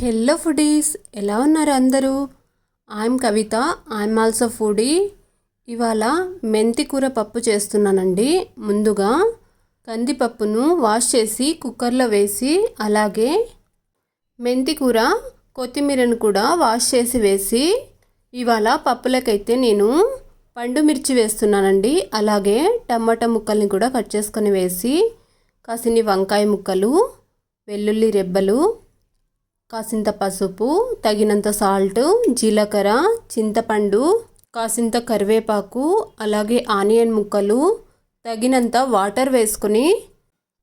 Hello foodies, ఎలా ఉన్నారు అందరూ? I'm Kavitha, I'm also foodie. ఇవాళ మెంతి కూర పప్పు చేస్తున్నానండి. ముందుగా కందిపప్పును వాష్ చేసి కుక్కర్లో వేసి, అలాగే మెంతి కూర కొత్తిమీరను కూడా వాష్ చేసి వేసి, ఇవాళ పప్పులకైతే నేను పండు మిర్చి వేస్తున్నానండి. అలాగే టమాటా ముక్కల్ని కూడా కట్ చేసుకొని వేసి, కాసిని వంకాయ ముక్కలు, వెల్లుల్లి రెబ్బలు, కాసింత పసుపు, తగినంత సాల్ట్, జీలకర్ర, చింతపండు, కాసింత కరివేపాకు, అలాగే ఆనియన్ ముక్కలు, తగినంత వాటర్ వేసుకుని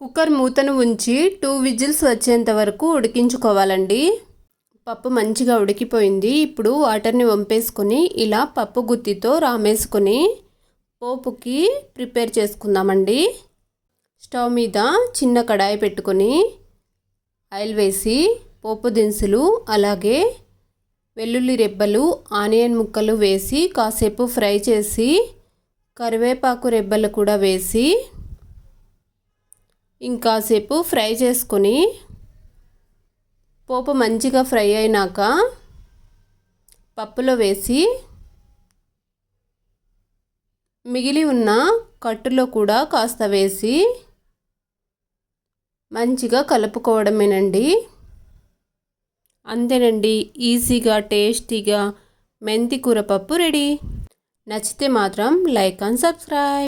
కుక్కర్ మూతను ఉంచి 2 విజిల్స్ వచ్చేంత వరకు ఉడికించుకోవాలండి. పప్పు మంచిగా ఉడికిపోయింది. ఇప్పుడు వాటర్ని వంపేసుకొని ఇలా పప్పు గుత్తితో రామేసుకొని పోపుకి ప్రిపేర్ చేసుకుందామండి. స్టవ్ మీద చిన్న కడాయి పెట్టుకొని ఆయిల్ వేసి పోపు దినుసులు, అలాగే వెల్లుల్లి రెబ్బలు, ఆనియన్ ముక్కలు వేసి కాసేపు ఫ్రై చేసి, కరివేపాకు రెబ్బలు కూడా వేసి ఇంకాసేపు ఫ్రై చేసుకొని, పోపు మంచిగా ఫ్రై అయినాక పప్పులో వేసి మిగిలి ఉన్న కట్టులో కూడా కాస్త వేసి మంచిగా కలుపుకోవడమేనండి. అంతేనండి, ఈజీగా టేస్టీగా మెంతి కూర పప్పు రెడీ. నచ్చితే మాత్రం లైక్ అండ్ సబ్స్క్రైబ్.